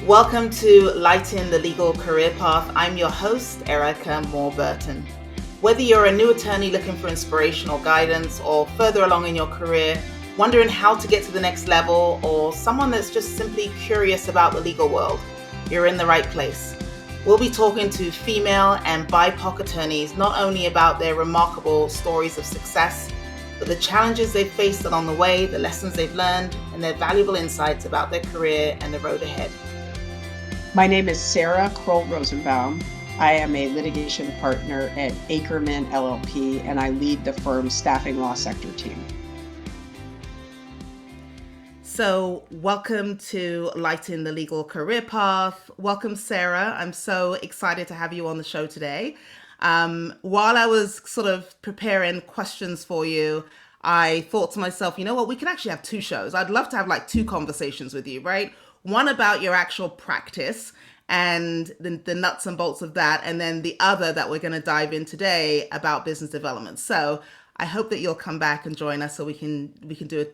Welcome to Lighten the Legal Career Path. I'm your host, Erica Moore-Burton. Whether you're a new attorney looking for inspiration or guidance, or further along in your career, wondering how to get to the next level, or someone that's just simply curious about the legal world, you're in the right place. We'll be talking to female and BIPOC attorneys not only about their remarkable stories of success, but the challenges they've faced along the way, the lessons they've learned, and their valuable insights about their career and the road ahead. My name is Sarah Kroll-Rosenbaum. I am a litigation partner at Ackerman LLP, and I lead the firm's staffing law sector team. So welcome to Lighten the Legal Career Path. Welcome, Sarah. I'm so excited to have you on the show today. While I was sort of preparing questions for you, I thought to myself, you know what, we can actually have two shows. I'd love to have like two conversations with you, right? One about your actual practice and the nuts and bolts of that, and then the other that we're going to dive in today about business development. So I hope that you'll come back and join us so we can do a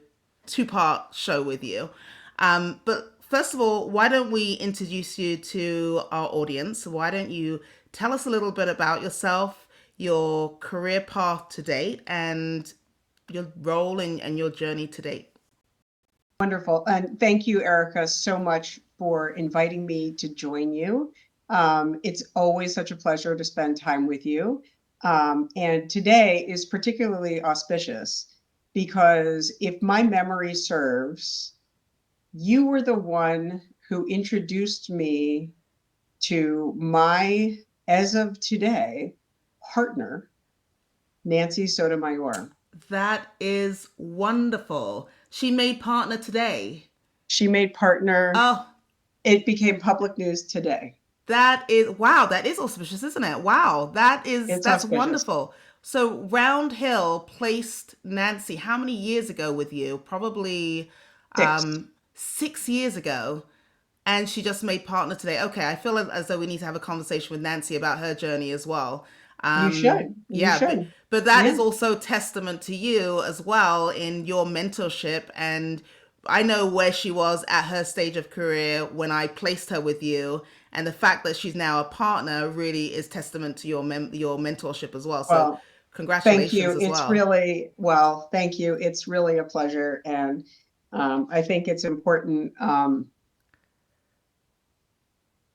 two-part show with you. But first of all, why don't we introduce you to our audience? Why don't you tell us a little bit about yourself, your career path to date, and your role and your journey to date? Wonderful. And thank you, Erica, so much for inviting me to join you. It's always such a pleasure to spend time with you. And today is particularly auspicious because if my memory serves, you were the one who introduced me to my, as of today, partner, Nancy Sotomayor. That is wonderful. She made partner today. She made partner. Oh, It became public news today. that is wow. That is auspicious, isn't it? Wow, It's that's auspicious. wonderful. So Round Hill placed Nancy how many years ago with you? Probably 6. 6 years ago, and she just made partner today. Okay, I feel as though we need to have a conversation with Nancy about her journey as well. You should. You Yeah, should. but that Yeah. is also testament to you as well in your mentorship. And I know where she was at her stage of career when I placed her with you, and the fact that she's now a partner really is testament to your mentorship as well. So Well, thank congratulations you. as It's well. really, well, thank you. It's really a pleasure. And I think it's important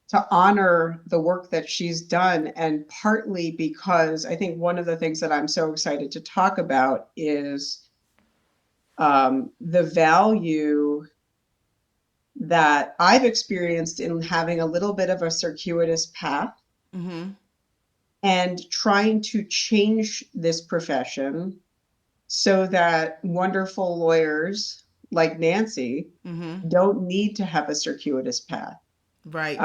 to honor the work that she's done. And partly because I think one of the things that I'm so excited to talk about is the value that I've experienced in having a little bit of a circuitous path Mm-hmm. and trying to change this profession so that wonderful lawyers like Nancy Mm-hmm. don't need to have a circuitous path. Right.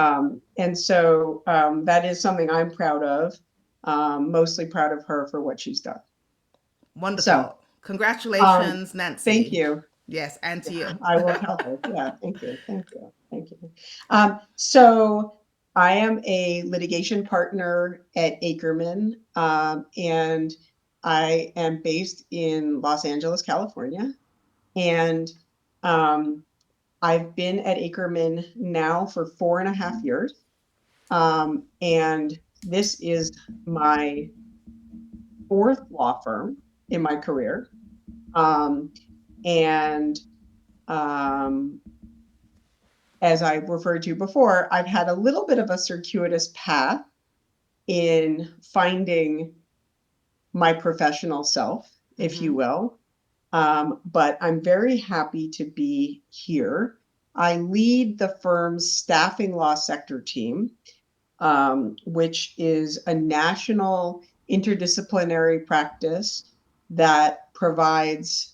And so that is something I'm proud of, mostly proud of her for what she's done. So Wonderful. um, Congratulations, thank Nancy. you. Yes, and to you. I will tell her. Yeah, thank you. Thank you. Thank you. So I am a litigation partner at Ackerman, and I am based in Los Angeles, California. And um, I've been at Ackerman now for 4.5 years. And this is my fourth law firm in my career. Um, and um, as I referred to before, I've had a little bit of a circuitous path in finding my professional self, if you Mm-hmm. will. But I'm very happy to be here. I lead the firm's staffing law sector team, which is a national interdisciplinary practice that provides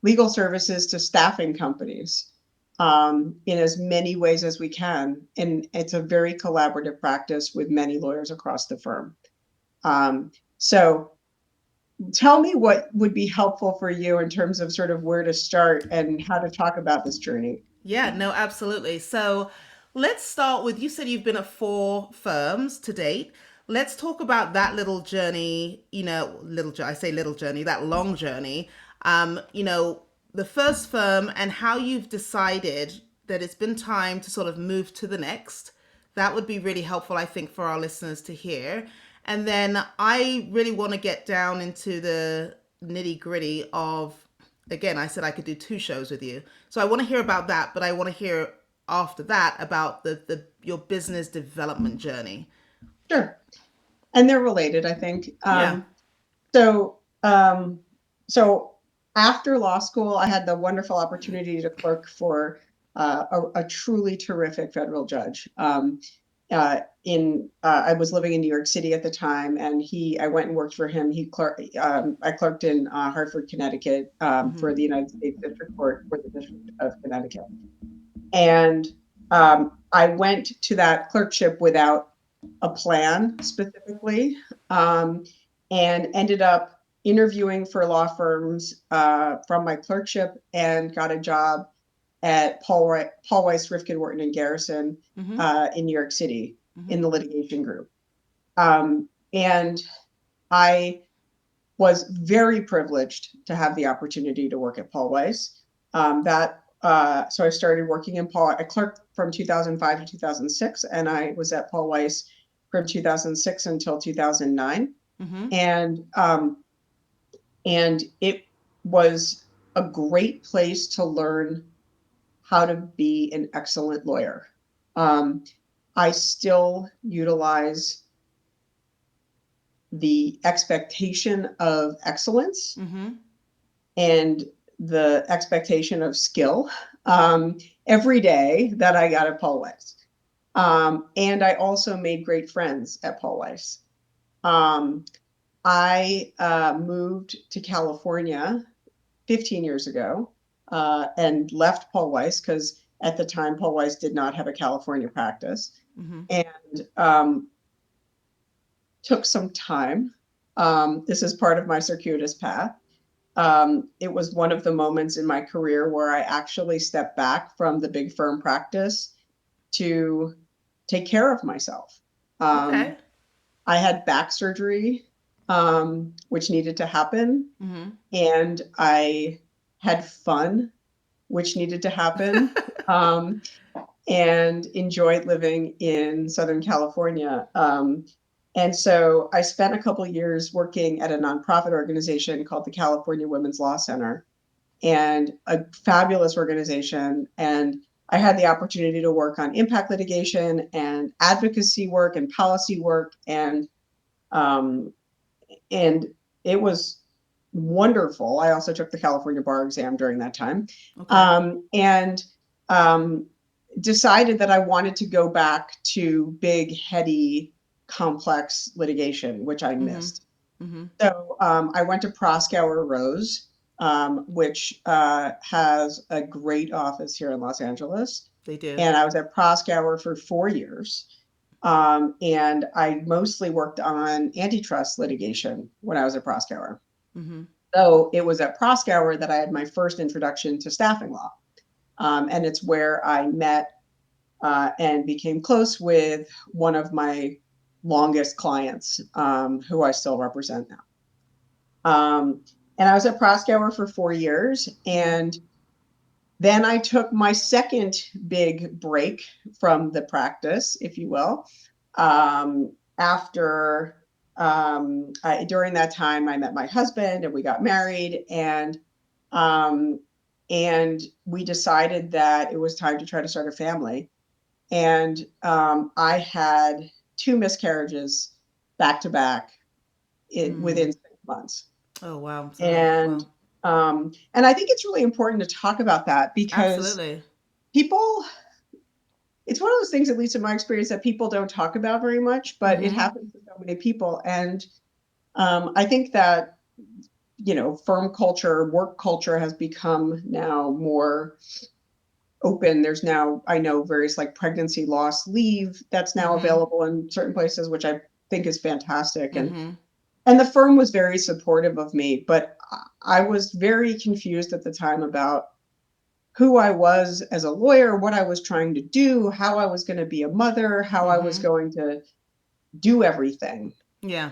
legal services to staffing companies in as many ways as we can. And it's a very collaborative practice with many lawyers across the firm. So tell me what would be helpful for you in terms of sort of where to start and how to talk about this journey. Yeah, no, absolutely. So let's start with you said you've been at four firms to date. Let's talk about that little journey, I say little journey, that long journey. The first firm and how you've decided that it's been time to sort of move to the next. That would be really helpful, I think, for our listeners to hear. And then I really want to get down into the nitty gritty of, again, I said I could do two shows with you. So I want to hear about that, but I want to hear after that about the your business development journey. Sure. And they're related, I think. Yeah. So, um, so after law school, I had the wonderful opportunity to clerk for a truly terrific federal judge. I was living in New York City at the time, and I went and worked for him. I clerked in Hartford, Connecticut, for the United States District Court for the District of Connecticut. And I went to that clerkship without a plan specifically, um, and ended up interviewing for law firms from my clerkship and got a job at Paul Weiss, Rifkin, Wharton, and Garrison Mm-hmm. in New York City Mm-hmm. in the litigation group. And I was very privileged to have the opportunity to work at Paul Weiss. So I started working in Paul. I clerked from 2005 to 2006, and I was at Paul Weiss from 2006 until 2009. Mm-hmm. And and it was a great place to learn how to be an excellent lawyer. Um, I still utilize the expectation of excellence Mm-hmm. and the expectation of skill every day that I got at Paul Weiss. And I also made great friends at Paul Weiss. Um, I moved to California 15 years ago and left Paul Weiss because at the time Paul Weiss did not have a California practice, Mm-hmm. and took some time. This is part of my circuitous path. It was one of the moments in my career where I actually stepped back from the big firm practice to take care of myself. Um, Okay. I had back surgery, which needed to happen, Mm-hmm. and I had fun, which needed to happen, um, and enjoyed living in Southern California. And so I spent a couple of years working at a nonprofit organization called the California Women's Law Center, and a fabulous organization. And I had the opportunity to work on impact litigation and advocacy work and policy work, um, and it was wonderful. I also took the California bar exam during that time, Okay. and decided that I wanted to go back to big, heady, complex litigation, which I Mm-hmm. missed. Mm-hmm. So I went to Proskauer Rose, which has a great office here in Los Angeles. They do. And I was at Proskauer for 4 years. And I mostly worked on antitrust litigation when I was at Proskauer. Mm-hmm. So it was at Proskauer that I had my first introduction to staffing law. And it's where I met and became close with one of my longest clients, who I still represent now. And I was at Proskauer for 4 years. Mm-hmm. And then I took my second big break from the practice, if you will. After During that time, I met my husband and we got married, um, and we decided that it was time to try to start a family. And I had two miscarriages back to back within Mm. 6 months. Oh wow. Sorry. And Well, and I think it's really important to talk about that because absolutely. people, it's one of those things, at least in my experience, that people don't talk about very much, but it Mm-hmm. happens to so many people. And I think that, firm culture, work culture has become now more open. There's now, I know, various like pregnancy loss leave that's now Mm-hmm. available in certain places, which I think is fantastic. Mm-hmm. And the firm was very supportive of me, but I was very confused at the time about who I was as a lawyer, what I was trying to do, how I was going to be a mother, how I was Mm-hmm. going to do everything. Yeah.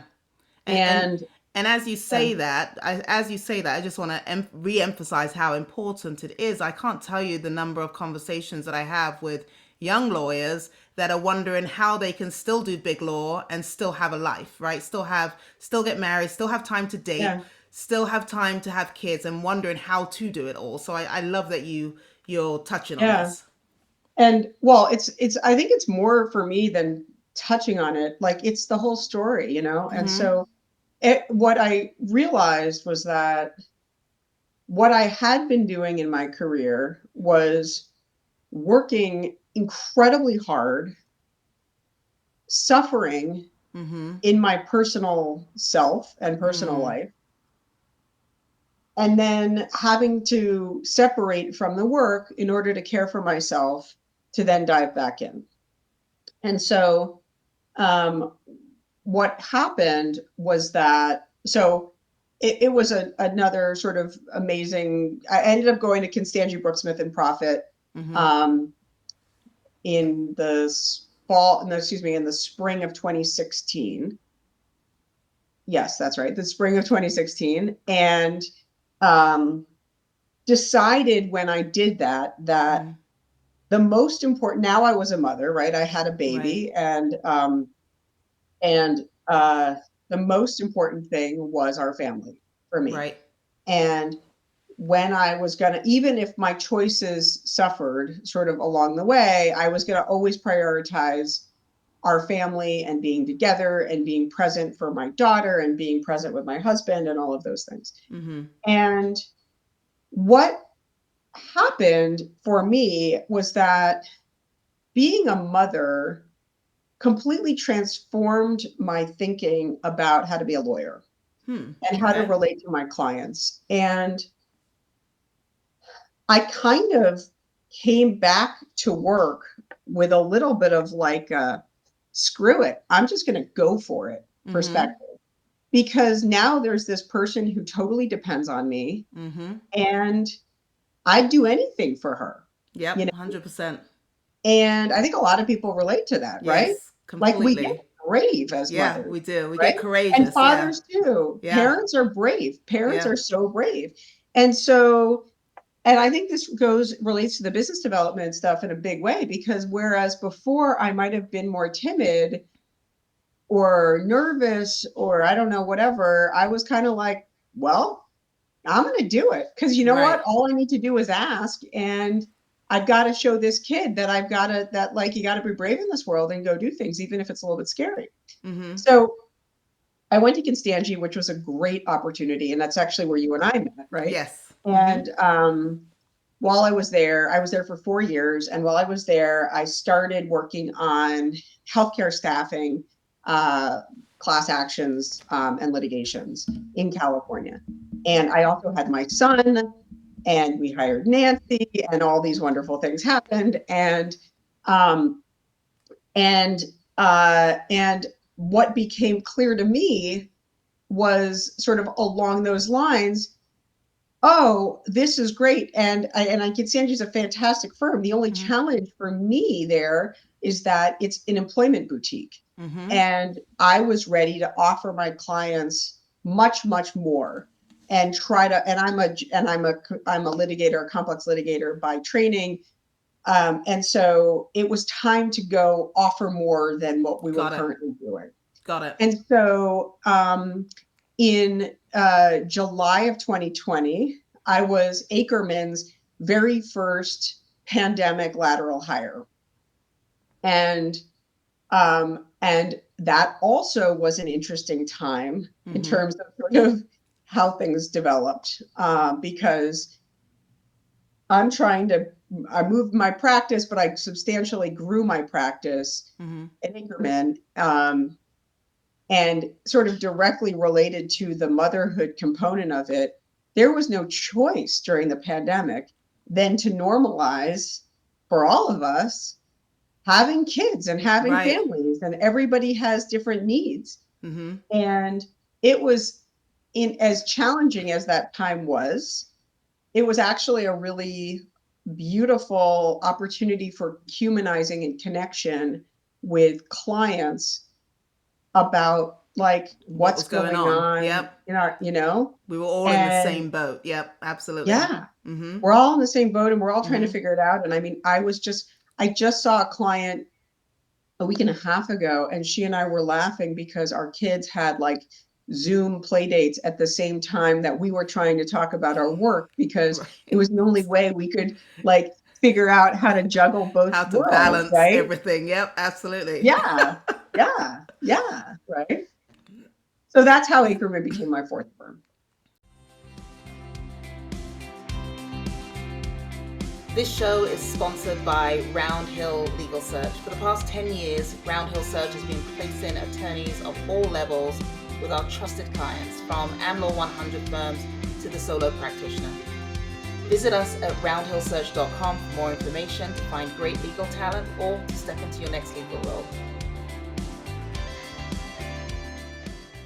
And and And And as you say that, I just want to re-emphasize how important it is. I can't tell you the number of conversations that I have with young lawyers that are wondering how they can still do big law and still have a life, right? Still get married, still have time to date, Yeah. still have time to have kids, and wondering how to do it all. So I love that you're touching on Yeah. this. And well, it's I think it's more for me than touching on it. Like it's the whole story, you know? And so what I realized was that what I had been doing in my career was working incredibly hard, suffering in my personal self and personal life, and then having to separate from the work in order to care for myself to then dive back in. And so, um, what happened was that, so it was another sort of amazing. I ended up going to Constantia Brooksmith and Profit um, in the fall, no, excuse me, in the spring of 2016. Yes, that's right, the spring of 2016, and um, decided when I did that that the most important. Now I was a mother, right? I had a Right. baby, and the most important thing was our family for me. Right. And when I was gonna, even if my choices suffered sort of along the way, I was gonna always prioritize our family and being together and being present for my daughter and being present with my husband and all of those things. And what happened for me was that being a mother completely transformed my thinking about how to be a lawyer and how to Okay. relate to my clients. And I kind of came back to work with a little bit of like, screw it, I'm just going to go for it perspective. Because now there's this person who totally depends on me, and I'd do anything for her, Yep. you know? 100%. And I think a lot of people relate to that, right? Yes. Like we get Completely. brave as Yeah, mothers, we do. We right? get And courageous. Yeah. fathers too. Yeah. Parents are brave. Parents Yeah. are so brave. And so, and I think this relates to the business development stuff in a big way, because whereas before I might have been more timid or nervous or I don't know, whatever, I was kind of like, well, I'm going to do it, because you know Right. what? All I need to do is ask. And I've got to show this kid that I've got to, that like, you got to be brave in this world and go do things, even if it's a little bit scary. So I went to Constantia, which was a great opportunity. And that's actually where you and I met, right? Yes. And while I was there for 4 years. And while I was there, I started working on healthcare staffing, uh, class actions, and litigations in California. And I also had my son, and we hired Nancy, and all these wonderful things happened. Um, and and what became clear to me was sort of along those lines. Oh, this is great. And I can see Angie's a fantastic firm. The only challenge for me there is that it's an employment boutique. And I was ready to offer my clients much, much more, and try to, and I'm a litigator, a complex litigator by training. And so it was time to go offer more than what we were Got it. currently doing. Got it. And so in July of 2020, I was Ackerman's very first pandemic lateral hire. And that also was an interesting time in terms of sort of how things developed, because I'm trying to, I moved my practice, but I substantially grew my practice at Ackerman. And sort of directly related to the motherhood component of it, there was no choice during the pandemic than to normalize for all of us having kids and having Right. families, and everybody has different needs. And it was, in as challenging as that time was, it was actually a really beautiful opportunity for humanizing and connection with clients about like What what's was going going on? on Yep. in our, you know, We were all in the and same boat. Yep, absolutely. yeah, Mhm. we're all in the same boat and we're all trying to Mhm. figure it out. And I mean, I just saw a client a week and a half ago, and she and I were laughing because our kids had like Zoom play dates at the same time that we were trying to talk about our work because it Right. was the only way we could like figure out how to juggle both How to worlds, balance right? everything. Yep, absolutely. Yeah, yeah, right. So that's how Acrement became my fourth firm. This show is sponsored by Roundhill Legal Search. For the past 10 years, Roundhill Search has been placing attorneys of all levels with our trusted clients, from AmLaw 100 firms to the solo practitioner. Visit us at roundhillsearch.com for more information, to find great legal talent, or to step into your next legal role.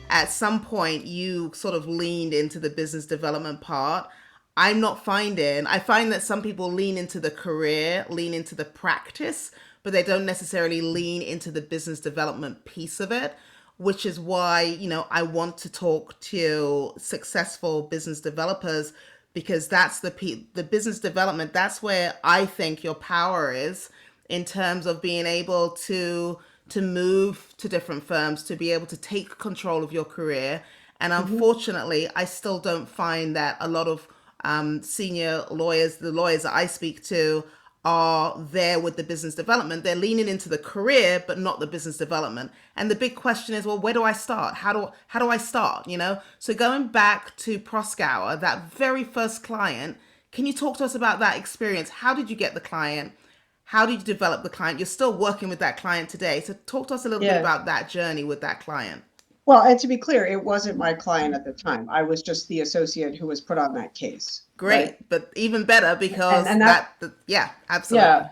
At some point you sort of leaned into the business development part. I find that some people lean into the career, lean into the practice, but they don't necessarily lean into the business development piece of it, which is why, I want to talk to successful business developers, because that's the business development. That's where I think your power is, in terms of being able to move to different firms, to be able to take control of your career. And Mhm. unfortunately, I still don't find that a lot of senior lawyers, the lawyers that I speak to, are there with the business development. They're leaning into the career, but not the business development. And the big question is, well, where do I start? How do I start? So going back to Proskauer, that very first client, can you talk to us about that experience? How did you get the client? How did you develop the client? You're still working with that client today. So talk to us a little bit Yeah. about that journey with that client. Well, and to be clear, it wasn't my client at the time. I was just the associate who was put on that case, right? Great, but even better And because and that yeah, yeah. absolutely.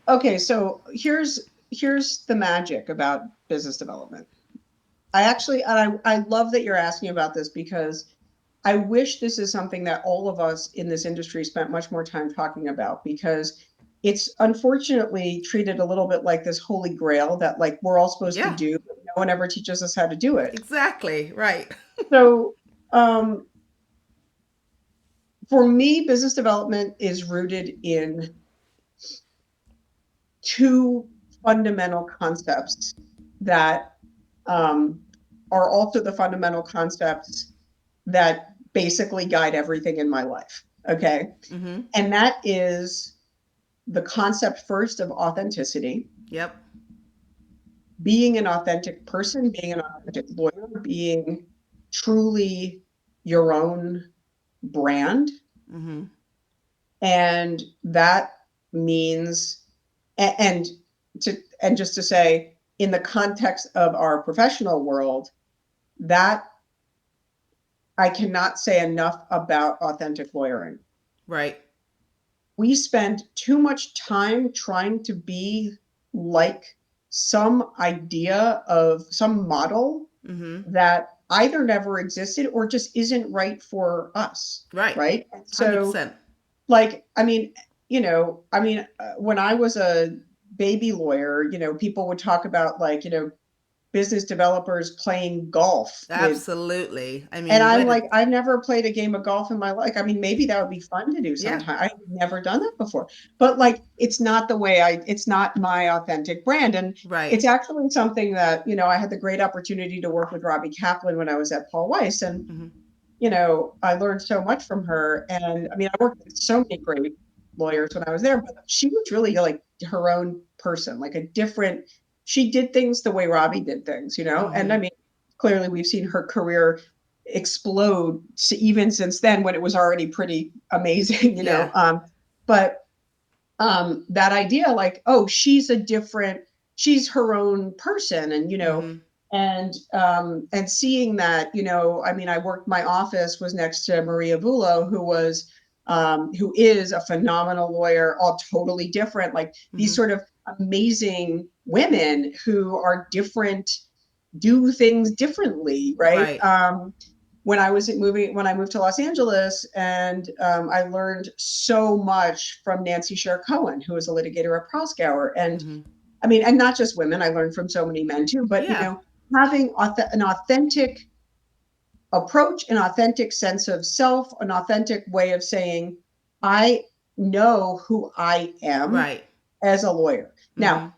Okay, so here's the magic about business development. I love that you're asking about this because I wish this is something that all of us in this industry spent much more time talking about, because it's unfortunately treated a little bit like this holy grail that like we're all supposed to Yeah, do, but no one ever teaches us how to do it. exactly. Right. So um, for me, business development is rooted in two fundamental concepts that um, are also the fundamental concepts that basically guide everything in my life. Okay. Mm-hmm. And that is the concept first of authenticity, Yep. being an authentic person, being an authentic lawyer, being truly your own brand. Mm-hmm. And that means, and and just to say, in the context of our professional world, that I cannot say enough about authentic lawyering. Right. We spend too much time trying to be like some idea of some model Mm-hmm. that either never existed or just isn't right for us, Right. right? And so, 100%. like, I mean, when I was a baby lawyer, people would talk about like, business developers playing golf with. Absolutely. I And mean, I'm where like, did I've never played a game of golf in my life. I mean, maybe that would be fun to do yeah. sometime. I've never done that before. But like, it's not my authentic brand. And Right. it's actually something that, I had the great opportunity to work with Robbie Kaplan when I was at Paul Weiss. And, Mm-hmm. I learned so much from her. And I mean, I worked with so many great lawyers when I was there, but she was really like her own person, like she did things the way Robbie did things, And Mm-hmm. I mean, clearly we've seen her career explode even since then, when it was already pretty amazing, Yeah. but that idea like, oh, she's her own person, and Mm-hmm. and seeing that, I mean, my office was next to Maria Bullo, who is a phenomenal lawyer, all totally different, like these Mm-hmm. sort of amazing women who are different, do things differently, right? Right. When I moved to Los Angeles, and I learned so much from Nancy Sher Cohen, who is a litigator at Proskauer. And Mm-hmm. I mean, and not just women, I learned from so many men too, but Yeah. having an authentic approach, an authentic sense of self, an authentic way of saying, I know who I am Right. as a lawyer. Now, Mm-hmm.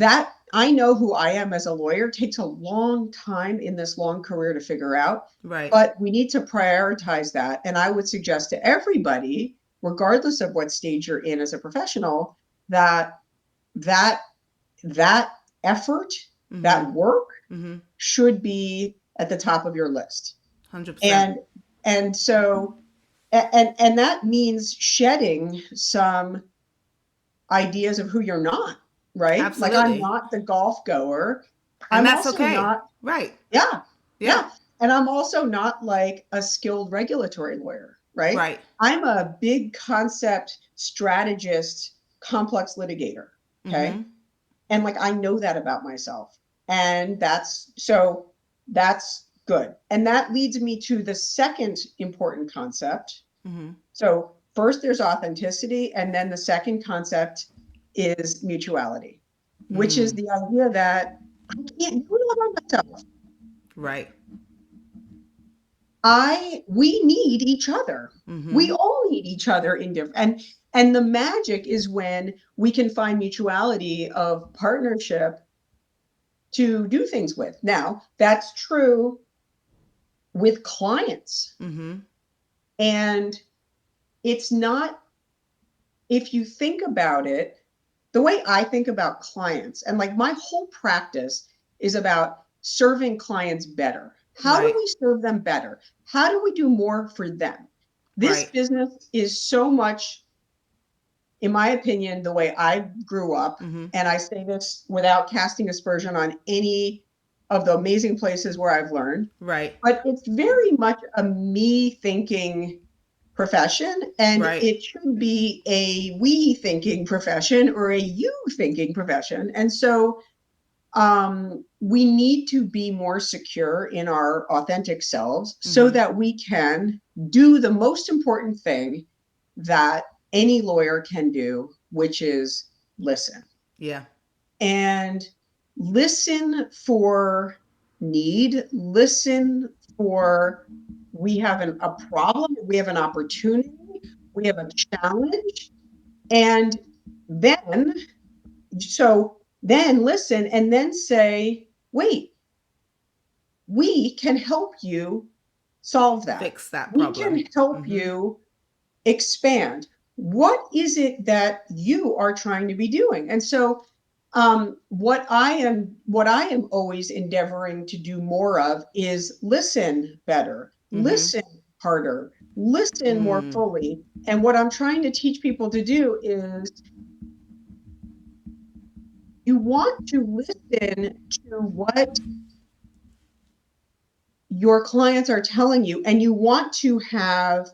that I know who I am as a lawyer takes a long time in this long career to figure out, Right. but we need to prioritize that. And I would suggest to everybody, regardless of what stage you're in as a professional, that that that effort, Mm-hmm. that work Mm-hmm. should be at the top of your list. 100%. And and so and that means shedding some ideas of who you're not, right? Like I'm Absolutely. not the golf goer. And I'm that's also okay. not, Right. yeah, Yeah. yeah. And I'm also not like a skilled regulatory lawyer, right? Right. I'm a big concept strategist, complex litigator. Okay. Mm-hmm. And like I know that about myself. And that's good. And that leads me to the second important concept. Mm-hmm. So first there's authenticity, and then the second concept is mutuality, which is Mm. the idea that I can't do it all by myself. Right. We need each other. We Mm-hmm. all need each other in different, and the magic is when we can find mutuality of partnership to do things with. Now, that's true with clients. Mm-hmm. And it's not, if you think about it, the way I think about clients, and like my whole practice is about serving clients better. How do Right. we serve them better? How do we do more for them? This Right. business is so much, in my opinion, the way I grew up, Mm-hmm. and I say this without casting aspersion on any of the amazing places where I've learned, Right. but it's very much a me thinking profession, and Right. it should be a we thinking profession or a you thinking profession. And so we need to be more secure in our authentic selves so Mm-hmm. that we can do the most important thing that any lawyer can do, which is listen. Yeah. And listen for need, listen for we have a problem, we have an opportunity, we have a challenge, and then then listen and then say, wait, we can help you solve that. Fix that We problem. can help Mm-hmm. you expand. What is it that you are trying to be doing? And so what I am always endeavoring to do more of is listen better, Mm-hmm. listen harder, listen more Mm. fully. And what I'm trying to teach people to do is you want to listen to what your clients are telling you, and you want to have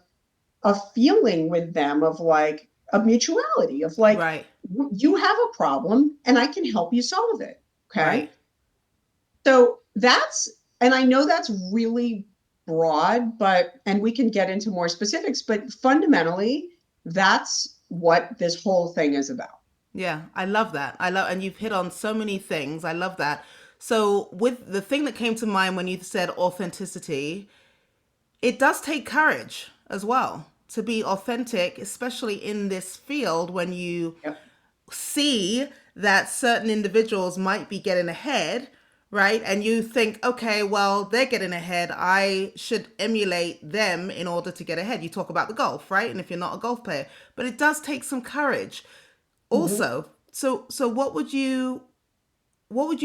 a feeling with them of like a mutuality of like Right. you have a problem and I can help you solve it. Okay. Right. So that's, and I know that's really broad, but, and we can get into more specifics, but fundamentally, that's what this whole thing is about. Yeah, I love that. I love, and you've hit on so many things. I love that. So, with the thing that came to mind when you said authenticity, it does take courage as well to be authentic, especially in this field when you Yep. see that certain individuals might be getting ahead, right? And you think, okay, well, they're getting ahead. I should emulate them in order to get ahead. You talk about the golf, right? And if you're not a golf player, but it does take some courage Mm-hmm. also. So what would you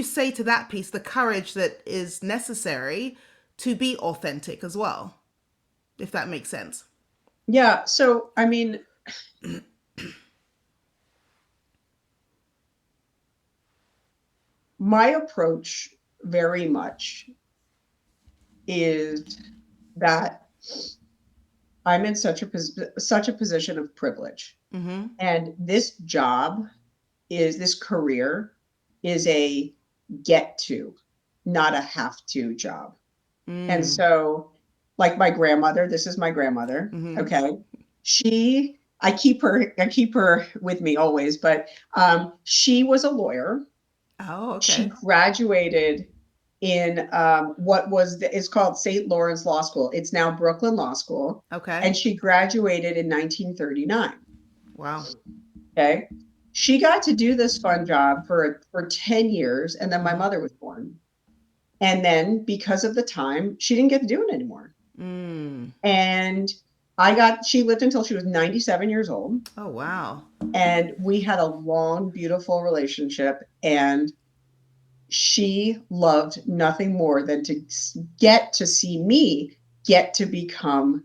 say to that piece, the courage that is necessary to be authentic as well, if that makes sense? Yeah. So, I mean, my approach very much is that I'm in such a position of privilege. Mm-hmm. And this career is a get to, not a have to job. And Mm. so, like my grandmother, this is my grandmother. Mm-hmm. Okay. I keep her with me always, but she was a lawyer. Oh, She okay. graduated in what is called St. Lawrence Law School. It's now Brooklyn Law School. Okay. And she graduated in 1939. Wow. Okay. She got to do this fun job for 10 years, and then my Mm-hmm. mother was born. And then because of the time, she didn't get to do it anymore. Mm. And she lived until she was 97 years old. Oh, wow. And we had a long, beautiful relationship. And she loved nothing more than to get to see me get to become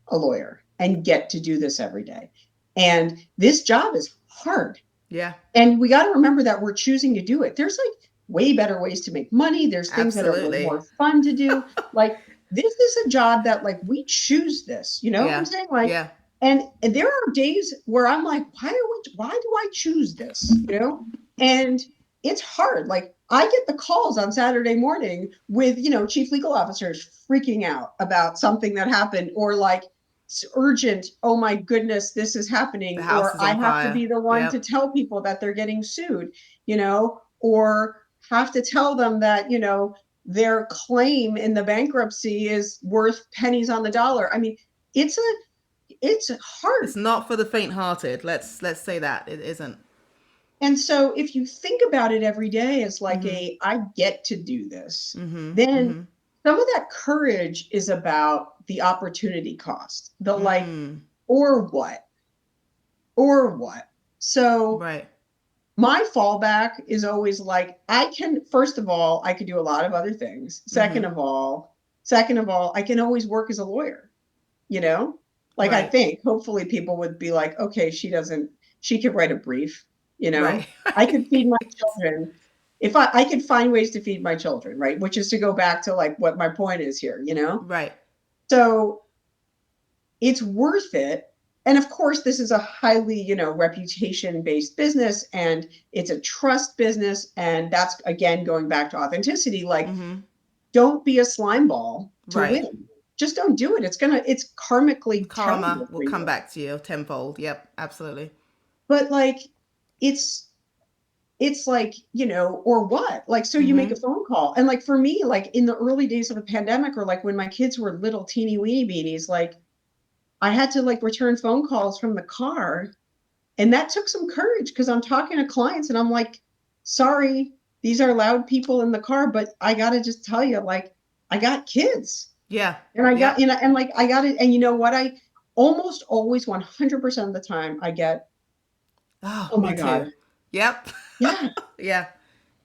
a lawyer and get to do this every day. And this job is hard. Yeah. And we got to remember that we're choosing to do it. There's like way better ways to make money. There's things that are way Absolutely. more fun to do. Like this is a job that like we choose this, you know what I'm Yeah. saying? Like, Yeah. and there are days where I'm like, why do I choose this? You know? And it's hard. Like I get the calls on Saturday morning with, chief legal officers freaking out about something that happened, or like it's urgent. Oh my goodness, this is The happening. house Or is I on have to fire. be the one to Yep. tell people that they're getting sued, or have to tell them that, their claim in the bankruptcy is worth pennies on the dollar. I mean, it's a it's It's hard. not for the faint-hearted. Let's say that it isn't. And so if you think about it every day as like Mm-hmm. I get to do this, Mm-hmm. then Mm-hmm. some of that courage is about the opportunity cost, the like, Mm. or what, or what. So Right. my fallback is always like, first of all, I could do a lot of other things. Mm-hmm. Second of all, I can always work as a lawyer, you know? Like I Right. think hopefully people would be like, okay, she could write a brief, you Right. know? I could feed my children. If I could find ways to feed my children, right? Which is to go back to like what my point is here, you know? Right. So it's worth it. And of course, this is a highly, reputation based business, and it's a trust business. And that's again going back to authenticity. Like, Mm-hmm. don't be a slime ball to Right. win. Just don't do it. It's karmically Karma terrible will for come you. back to you tenfold. Yep. Absolutely. But like, it's it's like, or what? Like, so you make Mm-hmm. a phone call. And like for me, like in the early days of the pandemic, or like when my kids were little teeny weeny beanies, like I had to like return phone calls from the car. And that took some courage because I'm talking to clients and I'm like, sorry, these are loud people in the car, but I got to just tell you, like, I got kids Yeah. and I got, Yep. and like, I got it. And you know what? I almost always 100% of the time I get, Oh, oh me my too. God. Yep. Yeah. Yeah.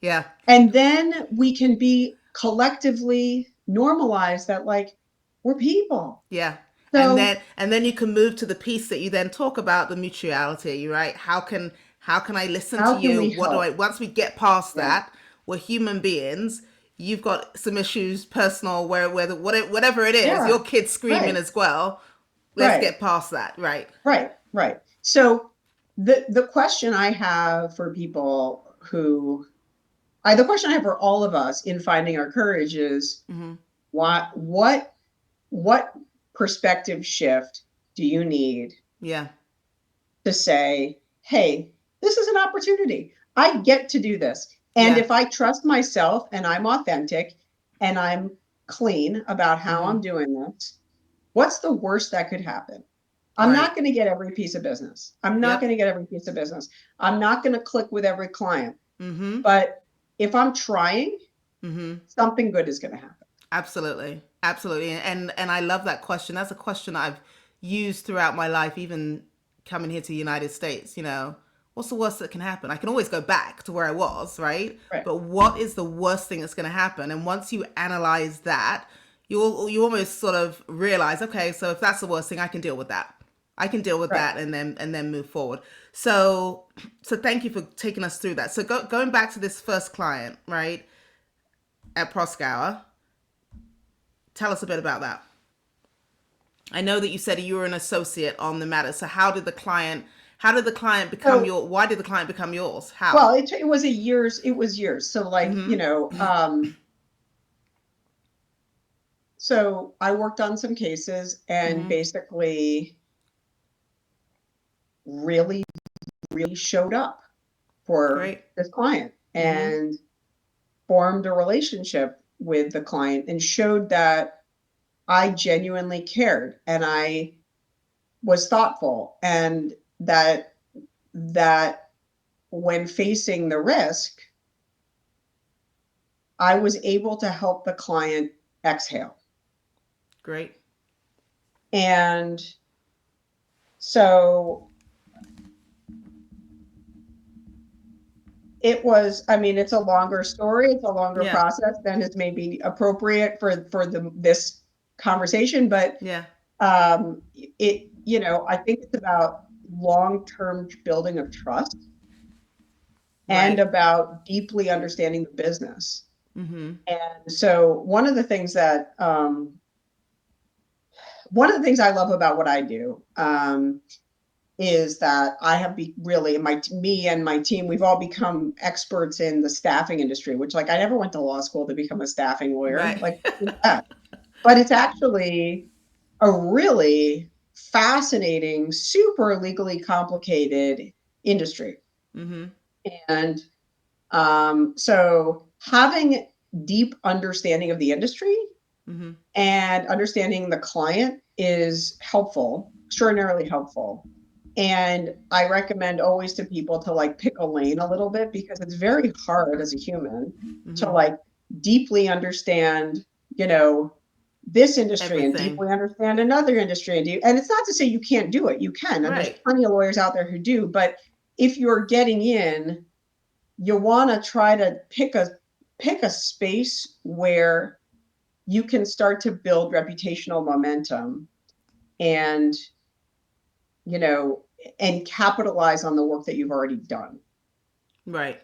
Yeah. And then we can be collectively normalized that like we're people. Yeah. So And then you can move to the piece that you then talk about, the mutuality, right? How can I listen to how can you? we What do I help? once we get past Yeah. that, we're human beings. You've got some issues personal where whatever it is, Yeah. your kid's screaming Right. as well. Let's Right. get past that, right? Right, right. So the question I have for people the question I have for all of us in finding our courage is Mm-hmm. what perspective shift do you need Yeah. to say, hey, this is an opportunity. I get to do this. And Yeah. if I trust myself and I'm authentic and I'm clean about how Mm-hmm. I'm doing this, what's the worst that could happen? I'm Right. not going to get every piece of business. I'm not going Yep. to get every piece of business. I'm not going to click with every client. Mm-hmm. But if I'm trying, Mm-hmm. something good is going to happen. Absolutely. Absolutely. And I love that question. That's a question I've used throughout my life, even coming here to the United States, what's the worst that can happen? I can always go back to where I was, right? Right. But what is the worst thing that's going to happen? And once you analyze that, you almost sort of realize, okay, so if that's the worst thing, I can deal with that. I can deal with Right. that and then move forward. So thank you for taking us through that. So going back to this first client, right, at Proskauer, tell us a bit about that. I know that you said you were an associate on the matter. So how did the client become So, your why did the client become yours? How? well, it was years. So like, Mm-hmm. so I worked on some cases and Mm-hmm. basically really, really showed up for Great. this client Mm-hmm. and formed a relationship with the client and showed that I genuinely cared and I was thoughtful, and that when facing the risk, I was able to help the client exhale. Great. And so it was, I mean, it's a longer story, it's a longer Yeah. process than is maybe appropriate for this conversation, but Yeah. it, you know, I think it's about long-term building of trust and Right. about deeply understanding the business. Mm-hmm. And so one of the things I love about what I do, is that I have really me and my team, we've all become experts in the staffing industry, which, like, I never went to law school to become a staffing lawyer. Right. Like, yeah. But it's actually a really fascinating, super legally complicated industry. Mm-hmm. And so having deep understanding of the industry Mm-hmm. and understanding the client is helpful, extraordinarily helpful. And I recommend always to people to, like, pick a lane a little bit, because it's very hard as a human to, Mm-hmm. like, deeply understand, you know, this industry and Everything. deeply understand another industry. And it's not to say you can't do it. You can. And there's Right. plenty of lawyers out there who do. But if you're getting in, you want to try to pick a space where you can start to build reputational momentum and, you know, and capitalize on the work that you've already done. Right.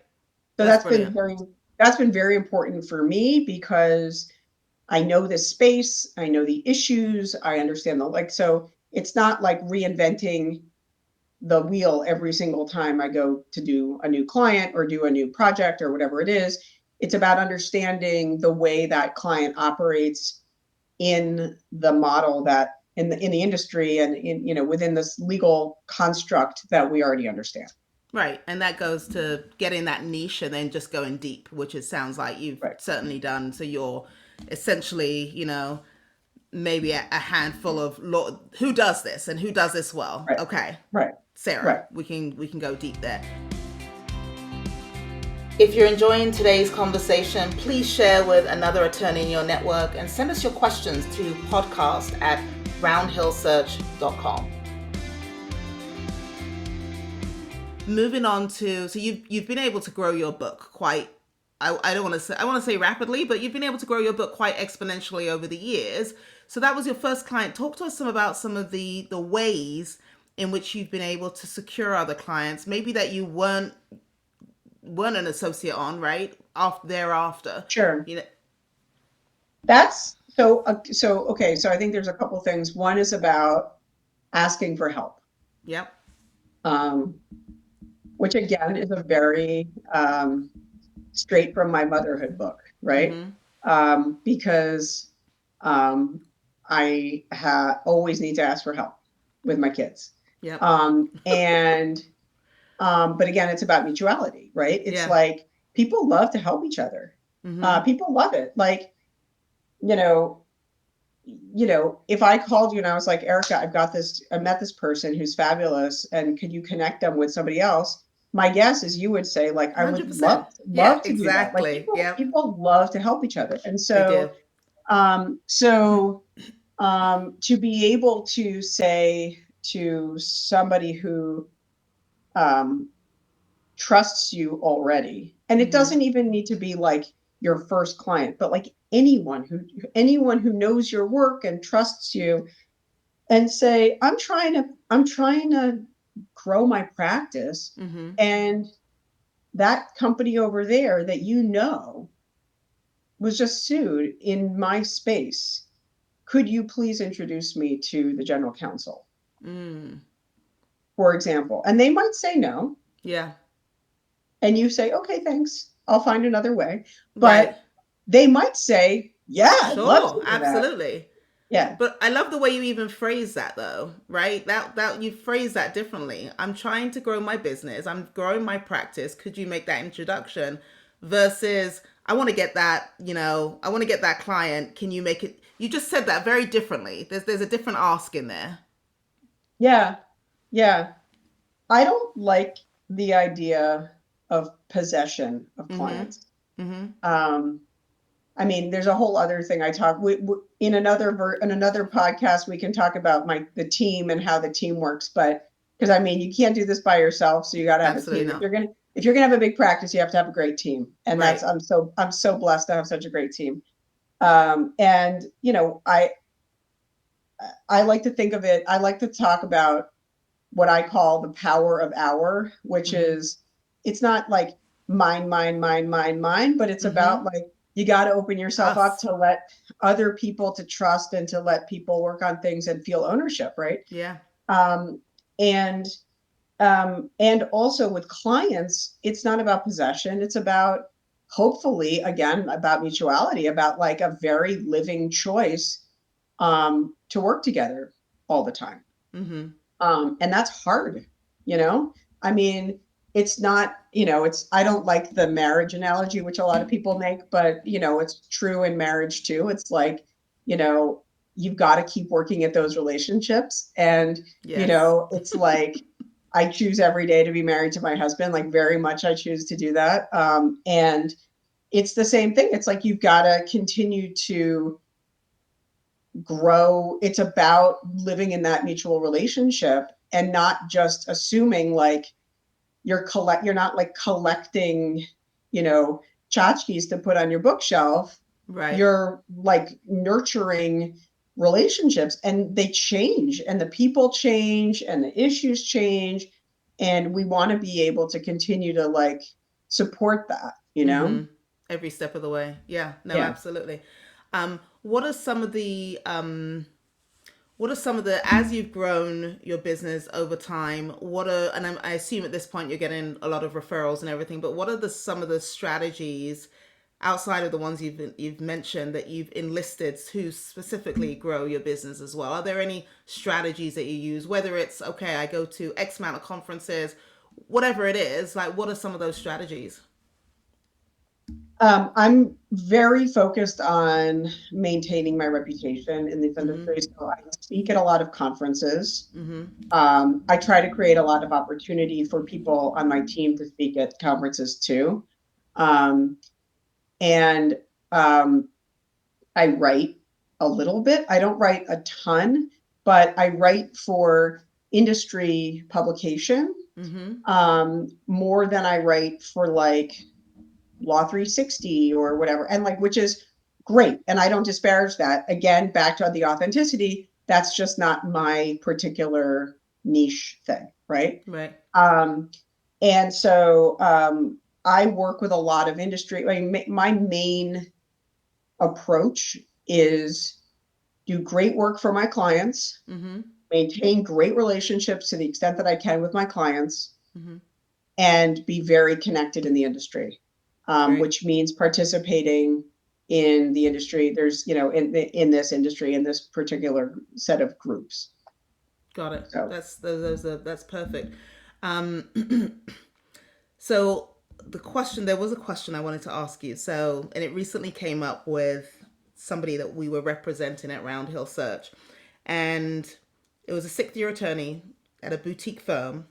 So That's brilliant. that's been very important for me, because I know this space, I know the issues, I understand so it's not like reinventing the wheel every single time I go to do a new client or do a new project or whatever it is. It's about understanding the way that client operates in the model that in the industry and in, within this legal construct that we already understand. Right. And that goes to getting that niche and then just going deep, which it sounds like you've Right. certainly done. So you're essentially, maybe a handful of law who does this and who does this well. Right. Okay. Right. Sarah, Right. we can go deep there. If you're enjoying today's conversation, please share with another attorney in your network and send us your questions to podcast@roundhillsearch.com. Moving on to, so you've been able to grow your book quite, I don't want to say, I want to say rapidly, but you've been able to grow your book quite exponentially over the years. So that was your first client. Talk to us about some of the ways in which you've been able to secure other clients, maybe that you weren't an associate on, right? After thereafter, Sure. you know. That's so okay. So I think there's a couple things. One is about asking for help, Yep. um, which again is a very straight from my motherhood book, right? Mm-hmm. Because I always need to ask for help with my kids. Yep. But again, it's about mutuality, right? It's Yeah. like people love to help each other. Mm-hmm. People love it. Like, you know, if I called you and I was like, Erica, I met this person who's fabulous, and could you connect them with somebody else? My guess is you would say, like, I would 100%. Yeah, love to do that. Like, exactly. Yep. people love to help each other. And They do. um, so, to be able to say to somebody who, um, trusts you already, and it Mm-hmm. doesn't even need to be like your first client, but like anyone who knows your work and trusts you, and say, I'm trying to grow my practice, Mm-hmm. and that company over there that was just sued in my space. Could you please introduce me to the general counsel, Mm. for example? And they might say no, Yeah. and you say, okay, thanks, I'll find another way. Right. But they might say, yeah, I'd love Sure. to do that. Absolutely. Yeah. But I love the way you even phrase that though, right? That you phrase that differently. I'm trying to grow my business. I'm growing my practice. Could you make that introduction? Versus I want to get that, I want to get that client. Can you make it? You just said that very differently. There's a different ask in there. Yeah, yeah. I don't like the idea of possession of Mm-hmm. clients. Mm-hmm. Um, I mean, there's a whole other thing I talk in another podcast. We can talk about the team and how the team works, but because I mean, you can't do this by yourself, so you got to have a Absolutely team. not. If you're gonna have a big practice, you have to have a great team, and Right. I'm so blessed to have such a great team. And I like to think of it. I like to talk about what I call the power of hour, which Mm-hmm. is it's not like mine, but it's Mm-hmm. about like you got to open yourself up Us. to let other people to trust and to let people work on things and feel ownership, right? Yeah. Um, and and also with clients, it's not about possession. It's about hopefully again about mutuality, about like a very living choice to work together all the time. Mm-hmm. And that's hard, you know? I mean, it's not, I don't like the marriage analogy, which a lot of people make, but, it's true in marriage too. It's like, you know, you've got to keep working at those relationships. And, Yes. it's like, I choose every day to be married to my husband, like very much I choose to do that. And it's the same thing. It's like you've got to continue to grow. It's about living in that mutual relationship and not just assuming like you're not like collecting, you know, tchotchkes to put on your bookshelf. Right. You're like nurturing relationships and they change and the people change and the issues change. And we want to be able to continue to like support that, you know? Mm-hmm. Every step of the way. Yeah. No, Yeah. absolutely. What are some of the what are some of the, as you've grown your business over time, and I assume at this point you're getting a lot of referrals and everything, but what are some of the strategies outside of the ones you've mentioned that you've enlisted to specifically grow your business as well? Are there any strategies that you use, whether it's, okay, I go to X amount of conferences, whatever it is, like what are some of those strategies? I'm very focused on maintaining my reputation in this Mm-hmm. industry. So I speak at a lot of conferences. Mm-hmm. I try to create a lot of opportunity for people on my team to speak at conferences too. Um, and I write a little bit. I don't write a ton, but I write for industry publication Mm-hmm. more than I write for like Law 360 or whatever, and like which is great, and I don't disparage that. Again, back to the authenticity, that's just not my particular niche thing, right? Right. um and so I work with a lot of industry. I mean, my main approach is do great work for my clients, Mm-hmm. maintain great relationships to the extent that I can with my clients, Mm-hmm. and be very connected in the industry, Great. which means participating in the industry. There's, in this industry, in this particular set of groups. Got it. So, That's perfect. Um, so there was a question I wanted to ask you. So, and it recently came up with somebody that we were representing at Round Hill Search, and it was a sixth year attorney at a boutique firm,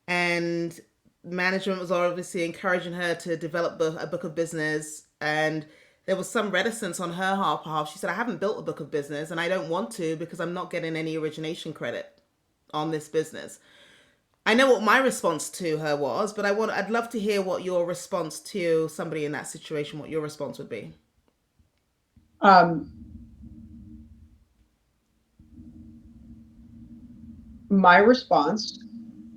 and management was obviously encouraging her to develop a book of business, and there was some reticence on her half. She said, I haven't built a book of business and I don't want to because I'm not getting any origination credit on this business. I know what my response to her was, but I'd love to hear what your response to somebody in that situation, what your response would be. um, my response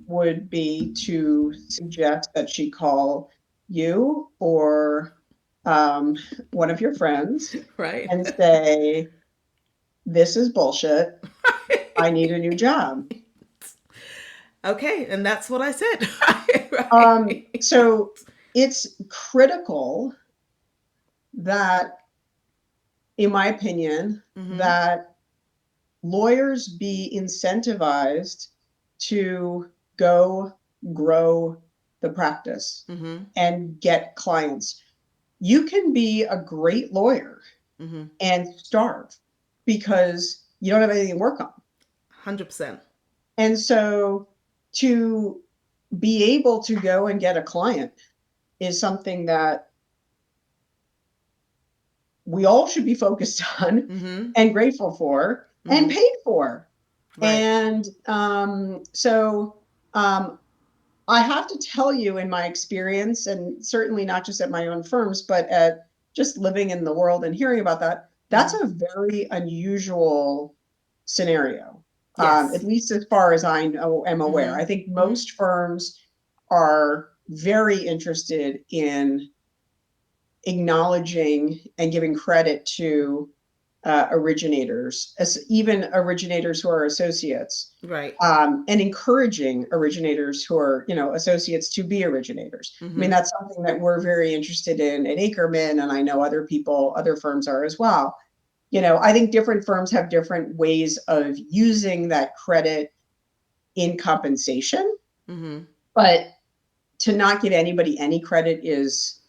would be to suggest that she call you or one of your friends Right. and say, this is bullshit. I need a new job. Okay, and that's what I said. Right. So it's critical that, in my opinion, Mm-hmm. that lawyers be incentivized to go grow the practice Mm-hmm. and get clients. you can be a great lawyer Mm-hmm. and starve because you don't have anything to work on. 100%. And so to be able to go and get a client is something that we all should be focused on Mm-hmm. and grateful for and Mm-hmm. paid for. Right. And um, I have to tell you, in my experience, and certainly not just at my own firms, but at just living in the world and hearing about that, that's Mm-hmm. a very unusual scenario, at Yes. least as far as I am aware. Mm-hmm. I think Mm-hmm. most firms are very interested in acknowledging and giving credit to originators, as even originators who are associates, Right. and encouraging originators who are, associates to be originators. I mean, Mm-hmm. that's something that we're very interested in at Ackerman, and I know other firms are as well. I think different firms have different ways of using that credit in compensation, Mm-hmm. but to not give anybody any credit is,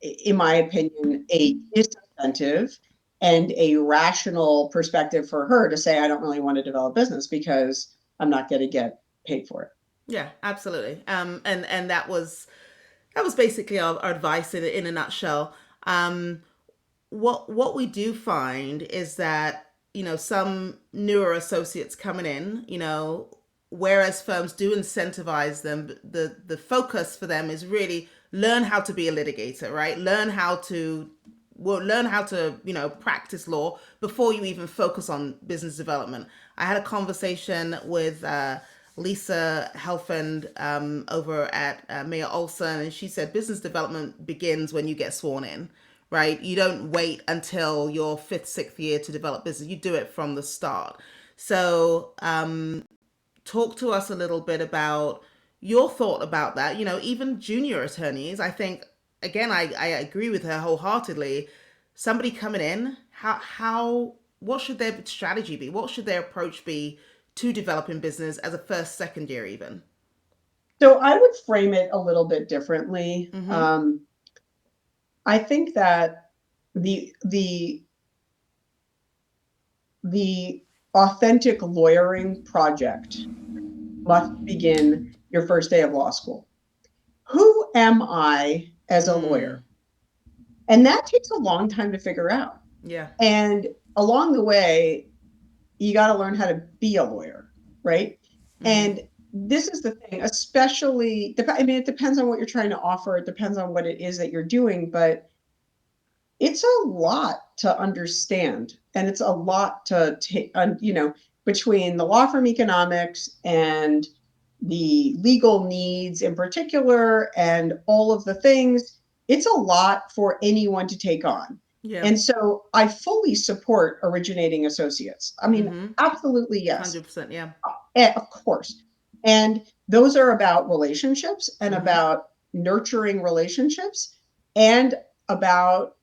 in my opinion, a disincentive and a rational perspective for her to say, I don't really want to develop business because I'm not going to get paid for it. Yeah, absolutely. And that was basically our advice in a nutshell. What we do find is that some newer associates coming in, whereas firms do incentivize them, the focus for them is really learn how to be a litigator, right? Learn how to practice law before you even focus on business development. I had a conversation with Lisa Helfand over at Mayor Olson, and she said business development begins when you get sworn in, right? You don't wait until your fifth, sixth year to develop business. You do it from the start. So, talk to us a little bit about your thought about that. Even junior attorneys, I think, again, I agree with her wholeheartedly. Somebody coming in, what should their strategy be? What should their approach be to developing business as a first, second year, even? So I would frame it a little bit differently. Mm-hmm. I think that the authentic lawyering project must begin your first day of law school. Who am I as a Mm. lawyer? And that takes a long time to figure out. Yeah. And along the way, you got to learn how to be a lawyer, right? Mm-hmm. And this is the thing, especially, I mean, it depends on what you're trying to offer. It depends on what it is that you're doing, but it's a lot to understand. And it's a lot to take, between the law firm economics and the legal needs in particular and all of the things. It's a lot for anyone to take on. Yeah. And so I fully support originating associates. I mean, Mm-hmm. absolutely, yes. 100%. Yeah. Of course. And those are about relationships and Mm-hmm. about nurturing relationships and about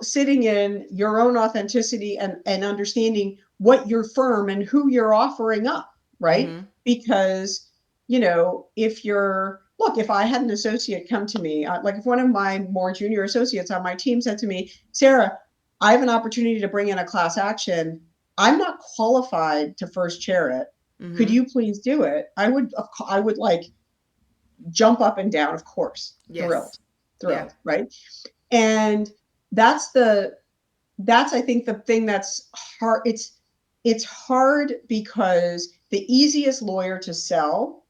sitting in your own authenticity and understanding what your firm and who you're offering up, right? Mm-hmm. Because, if I had an associate come to me, like if one of my more junior associates on my team said to me, Sarah, I have an opportunity to bring in a class action. I'm not qualified to first chair it. Could Mm-hmm. you please do it? I would like jump up and down, of course, thrilled, Yes. Yeah. thrilled, right? And that's the that's I think the thing that's hard. It's hard because the easiest lawyer to sell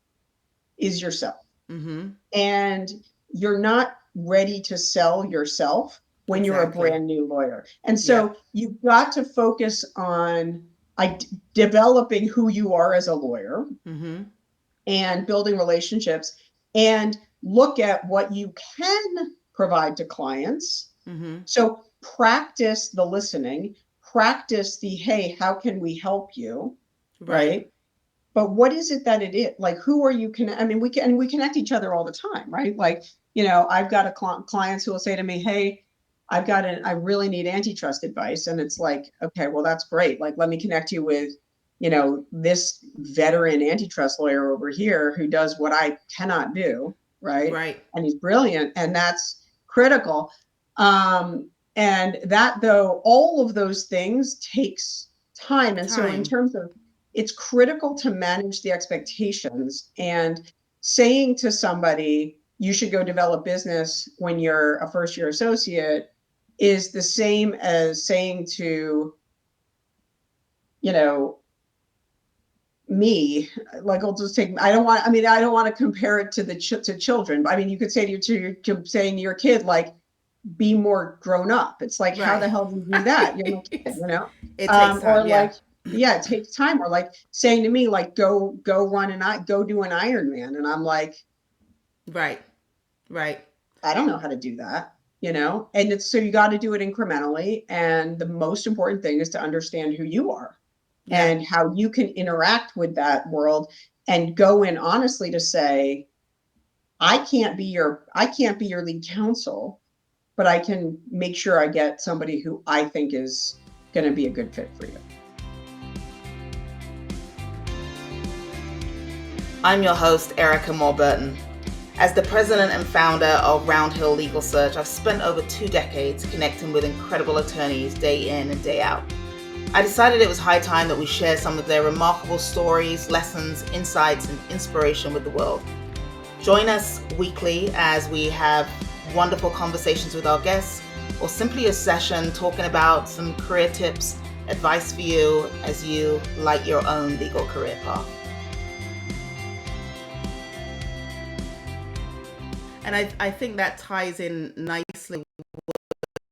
is yourself, Mm-hmm. and you're not ready to sell yourself when you're a Exactly. brand new lawyer. And Yep. so you've got to focus on developing who you are as a lawyer Mm-hmm. and building relationships, and look at what you can provide to clients. Mm-hmm. So practice the listening, practice the, hey, how can we help you? Right. Right. But what is it that it is? Like, who are you? I mean, we connect each other all the time, right? Like, I've got clients who will say to me, hey, I really need antitrust advice. And it's like, okay, well, that's great. Like, let me connect you with, this veteran antitrust lawyer over here who does what I cannot do. Right. Right. And he's brilliant. And that's critical. And that, though, all of those things takes time. And so in Time. terms of, it's critical to manage the expectations, and saying to somebody, you should go develop business when you're a first year associate is the same as saying to, you know, me, like, I'll just take, I don't want, I mean, I don't want to compare it to to children, but I mean, you could say saying to your kid, like, be more grown up. It's like, how Right. the hell do you do that? You're my kid, you know? It takes Or time. Yeah. like, yeah, it takes time. Or like saying to me, like, go run go do an Ironman. And I'm like, Right. Right. I don't know how to do that, you know? And it's, so you got to do it incrementally. And the most important thing is to understand who you are Yeah. and how you can interact with that world, and go in honestly to say, I can't be your lead counsel, but I can make sure I get somebody who I think is going to be a good fit for you. I'm your host, Erica Moore-Burton. As the president and founder of Round Hill Legal Search, I've spent over 2 decades connecting with incredible attorneys day in and day out. I decided it was high time that we share some of their remarkable stories, lessons, insights, and inspiration with the world. Join us weekly as we have wonderful conversations with our guests, or simply a session talking about some career tips, advice for you as you light your own legal career path. And I think that ties in nicely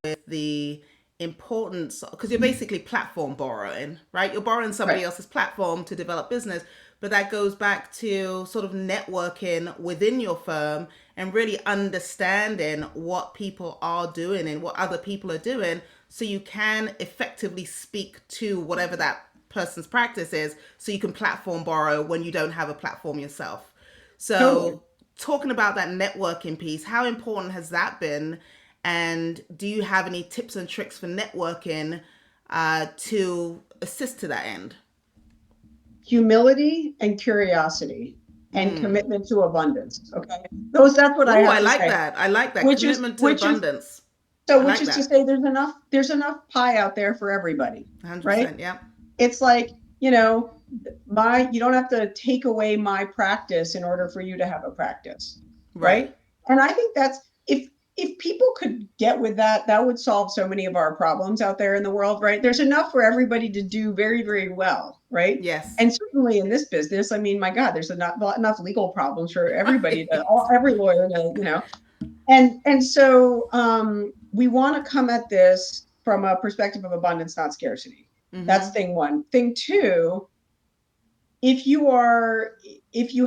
with the importance, because you're basically platform borrowing, right? You're borrowing somebody Right. else's platform to develop business, but that goes back to sort of networking within your firm and really understanding what people are doing and what other people are doing, so you can effectively speak to whatever that person's practice is, so you can platform borrow when you don't have a platform yourself. Totally. So talking about that networking piece, how important has that been? And do you have any tips and tricks for networking to assist to that end? Humility and curiosity and commitment to abundance. Okay. That's what I Ooh, have I to like say, that. I like that. which is, Commitment to abundance. I which like is to that. say there's enough pie out there for everybody, right? 100%. Yeah. It's like, you know, you don't have to take away my practice in order for you to have a practice, Right. right? And I think that's, if people could get with that, that would solve so many of our problems out there in the world, right? There's enough for everybody to do very, very well, right? Yes. And certainly in this business, I mean, my God, there's enough legal problems for everybody to, Right. every lawyer to, you know. And so we want to come at this from a perspective of abundance, not scarcity. That's Mm-hmm. thing one. Thing two, if you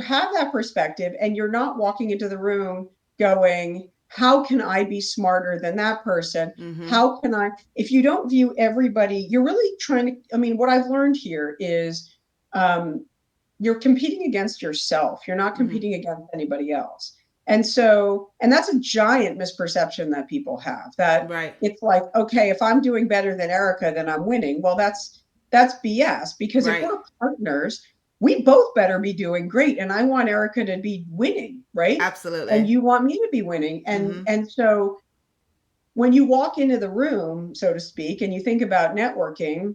have that perspective and you're not walking into the room going, how can I be smarter than that person? Mm-hmm. How can I, if you don't view everybody, you're really trying to, I mean, what I've learned here is um, you're competing against yourself. You're not Mm-hmm. competing against anybody else. And so, and that's a giant misperception that people have, that Right. it's like, okay, if I'm doing better than Erica, then I'm winning. Well, that's BS, because if Right. we're partners, we both better be doing great. And I want Erica to be winning, right? And Absolutely. you want me to be winning. Mm-hmm. And so when you walk into the room, so to speak, and you think about networking,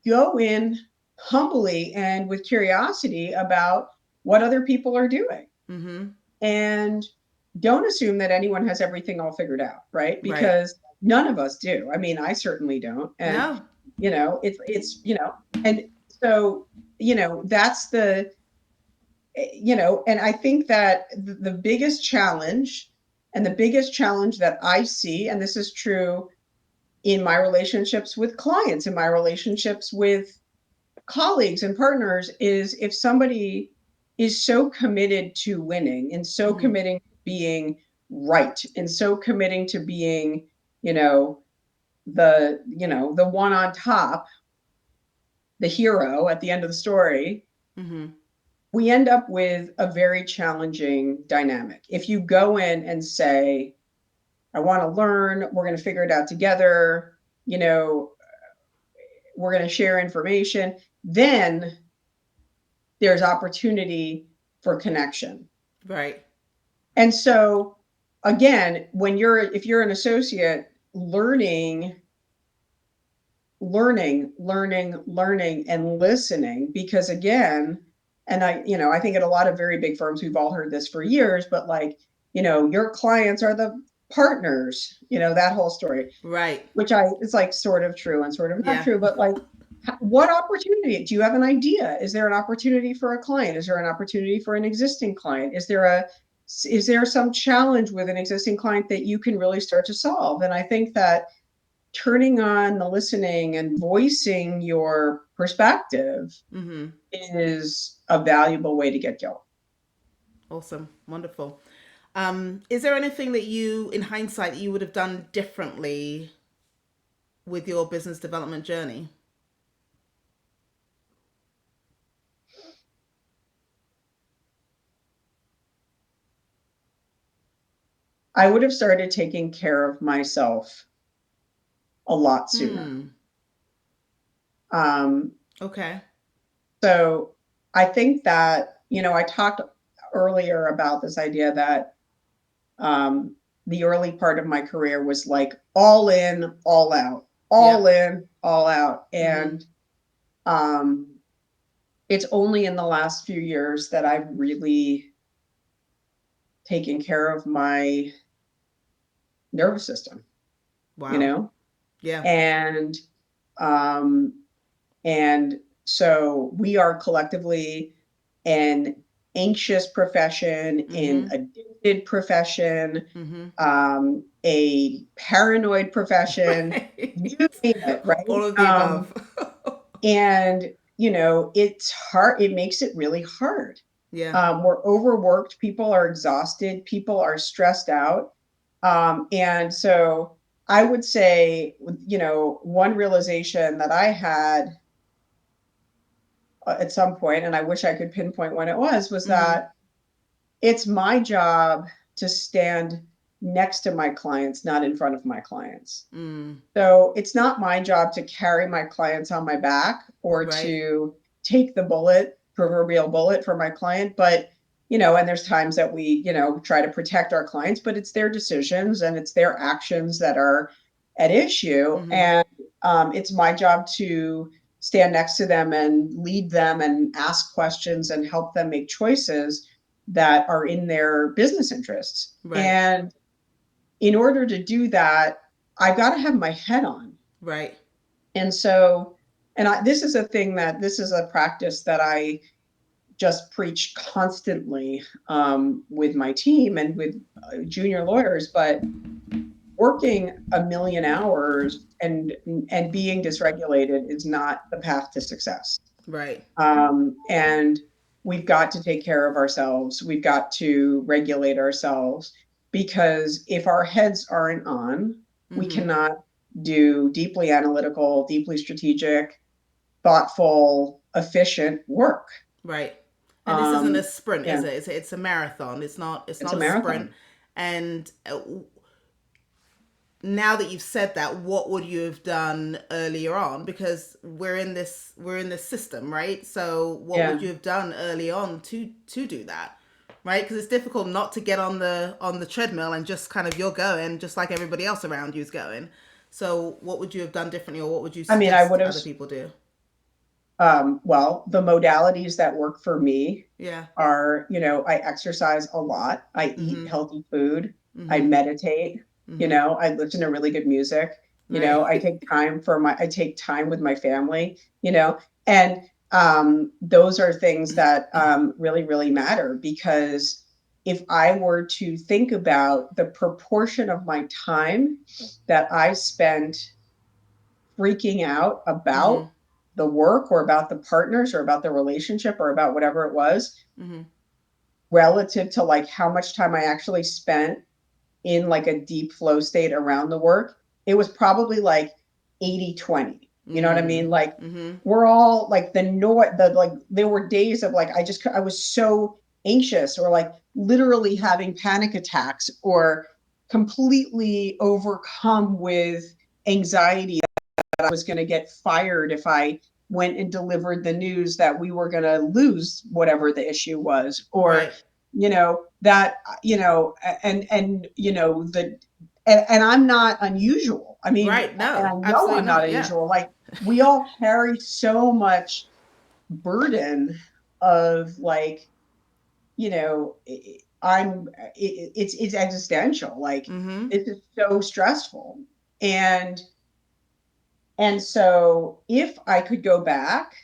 go in humbly and with curiosity about what other people are doing. Mm-hmm. And don't assume that anyone has everything all figured out, right? Right. Because none of us do. I mean, I certainly don't. And, No. you know, and so, that's and I think that the biggest challenge, and the biggest challenge that I see, and this is true in my relationships with clients, in my relationships with colleagues and partners, is if somebody is so committed to winning and so Mm-hmm. committing to being right and so committing to being, you know, the one on top, the hero at the end of the story, Mm-hmm. we end up with a very challenging dynamic. If you go in and say, I want to learn, we're going to figure it out together, you know, we're going to share information, then there's opportunity for connection. Right. And so again, if you're an associate, learning and listening, because again, and I think at a lot of very big firms, we've all heard this for years, but like, your clients are the partners, that whole story, Right. which it's like sort of true and sort of not Yeah. true, but like, what opportunity? Do you have an idea? Is there an opportunity for a client? Is there an opportunity for an existing client? Is there some challenge with an existing client that you can really start to solve? And I think that turning on the listening and voicing your perspective Mm-hmm. is a valuable way to get going. Awesome. Wonderful. Is there anything that you, in hindsight, that you would have done differently with your business development journey? I would have started taking care of myself a lot sooner. Hmm. Um, Okay. so I think that, I talked earlier about this idea that um, the early part of my career was like all in, all out, all Yep. in, all out. Mm-hmm. And um, it's only in the last few years that I've really taken care of my nervous system, you Wow. know? Yeah. And um, and so we are collectively an anxious profession, Mm-hmm. an addicted profession, Mm-hmm. a paranoid profession, Right. you name it, right? All of the above. And it's hard. It makes it really hard. Yeah. We're overworked. People are exhausted. People are stressed out. And so I would say, one realization that I had at some point, and I wish I could pinpoint when it was Mm-hmm. that it's my job to stand next to my clients, not in front of my clients. Mm. So it's not my job to carry my clients on my back or Right. to take the proverbial bullet for my client. But, and there's times that we, try to protect our clients, but it's their decisions and it's their actions that are at issue. Mm-hmm. And it's my job to stand next to them and lead them and ask questions and help them make choices that are in their business interests. Right. And in order to do that, I've got to have my head on. Right. And so, this is this is a practice that I just preach constantly with my team and with junior lawyers, but working a million hours and being dysregulated is not the path to success. Right. And we've got to take care of ourselves. We've got to regulate ourselves, because if our heads aren't on, we Mm-hmm. cannot do deeply analytical, deeply strategic, thoughtful, efficient work. Right. And this isn't a sprint, is Yeah, it? It's a marathon. It's not. It's it's not a a sprint. marathon. And now that you've said that, what would you have done earlier on? Because we're in this system, right? So what would Yeah. you have done early on to do that? Right? Because it's difficult not to get on the treadmill and just kind of you're going just like everybody else around you is going. So what would you have done differently, or what would you I mean, I suggest would have, other people do? well, the modalities that work for me Yeah. are, I exercise a lot. I eat Mm-hmm. healthy food. I Mm-hmm. meditate. Mm-hmm. I listen to really good music. Right. I take time with my family, and those are things that really, really matter, because if I were to think about the proportion of my time that I spent freaking out Mm-hmm. about the work or about the partners or about the relationship or about whatever it was, Mm-hmm. relative to like how much time I actually spent in like a deep flow state around the work, it was probably like 80-20. You know what I mean? Like, Mm-hmm. we're all like like there were days of like I was so anxious, or like literally having panic attacks, or completely overcome with anxiety that I was going to get fired if I went and delivered the news that we were going to lose whatever the issue was, or Right. that and and I'm not unusual. I mean, Right. and No, I know absolutely I'm not not. Yeah. unusual. Like, we all carry so much burden of, like, it's existential. Like, Mm-hmm. it's just so stressful. And so if I could go back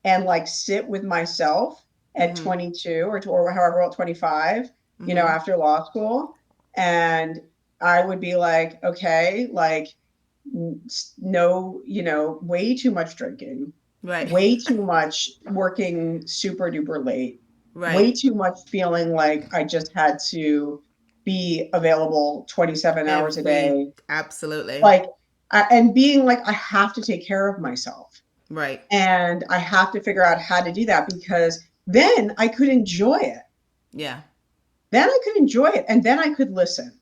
and, like, sit with myself at Mm-hmm. 22 or however old, 25, Mm-hmm. after law school, and I would be like, okay, like, no, way too much drinking, Right. way too much working super duper late, Right. way too much feeling like I just had to be available 27 hours a Every day, absolutely. like, and being like, I have to take care of myself. Right. And I have to figure out how to do that, because then I could enjoy it. Yeah. Then I could enjoy it. And then I could listen.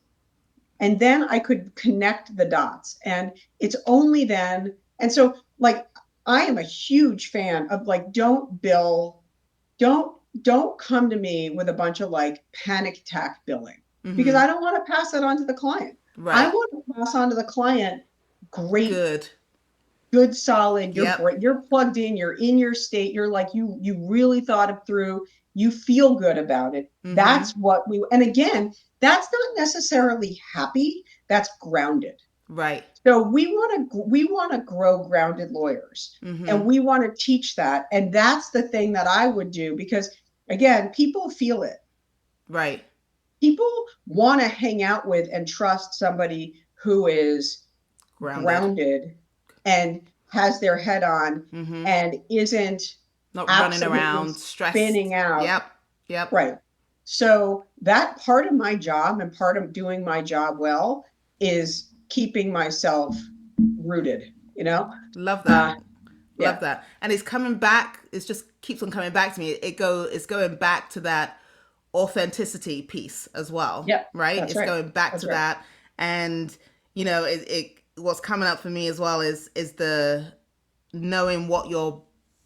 And then I could connect the dots. And it's only then. And so, like, I am a huge fan of, like, don't don't come to me with a bunch of, like, panic attack billing, because Mm-hmm. I don't want to pass that on to the client. I Right. want to pass on to the client great, Good. good, solid. Yep. You're plugged in, you're in your state, you're like, you really thought it through, you feel good about it. Mm-hmm. That's what we And again, that's not necessarily happy, that's grounded. Right. So we want to grow grounded lawyers, Mm-hmm. and we want to teach that. And that's the thing that I would do, because again, people feel it. Right. People want to hang out with and trust somebody who is Grounded. grounded and has their head on, Mm-hmm. and isn't Not running absolutely around stressed. spinning out. Yep. Yep. Right. So that part of my job, and part of doing my job well, is keeping myself rooted, you know? Love Uh, that. yeah. Love that. And it's coming back. It just keeps on coming back to me. It's going back to that authenticity piece as well, Yep. right? That's It's right. going back That's to right. that. And it what's coming up for me as well is the knowing what your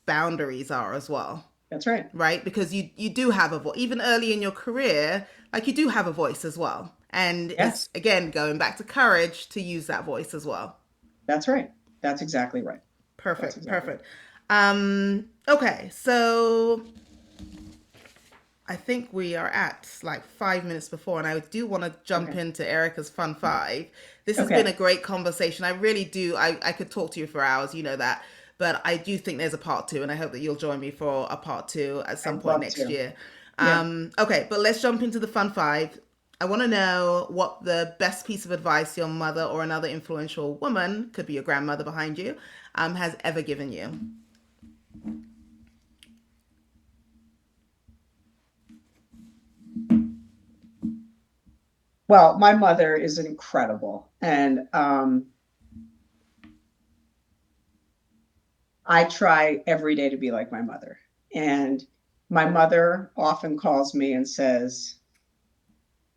boundaries are as well, That's right. right? Because you do have a voice even early in your career, like you do have a voice as well. And it's Yes. again going back to courage to use that voice as well. That's right. That's exactly right. That's Perfect, exactly perfect. Okay, so I think we are at like 5 minutes before, and I do want to right. jump Okay. into Erica's Fun Five. This has been Okay. a great conversation. I really do. I could talk to you for hours, you know that. But I do think there's a part two, and I hope that you'll join me for a part two at some I'd point love next to. year. Yeah. Okay, but let's jump into the Fun Five. I want to know what the best piece of advice your mother or another influential woman, could be your grandmother behind you, has ever given you. Well, my mother is incredible. And I try every day to be like my mother. And my mother often calls me and says,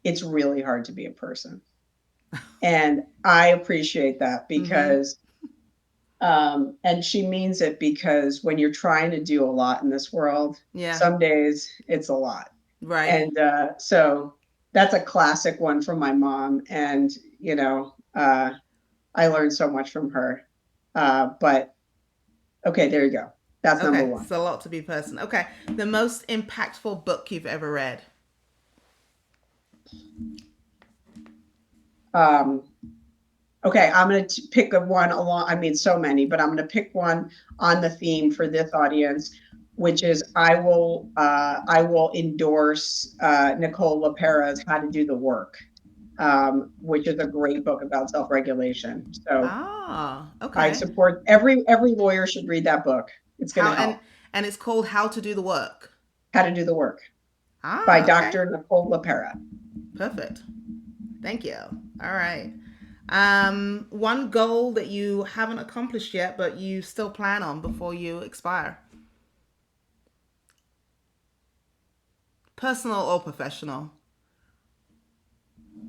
it's really hard to be a person. And I appreciate that, Mm-hmm. because, and she means it, because when you're trying to do a lot in this world, Yeah. some days it's a lot. Right. And so that's a classic one from my mom. And, I learned so much from her. But okay, there you go. That's number Okay, one. it's a lot to be person. Okay, the most impactful book you've ever read. Um, okay, I'm going to pick a one along. I mean, so many, but I'm going to pick one on the theme for this audience, which is, I will endorse Nicole LaPera's How to Do the Work, which is a great book about self-regulation. So Ah, I okay. support every lawyer should read that book. It's going How to help. and it's called How to Do the Work. How to Do the Work by Ah, okay. Dr. Nicole LaPera. Perfect. Thank you. All right. One goal that you haven't accomplished yet, but you still plan on before you expire. Personal or professional,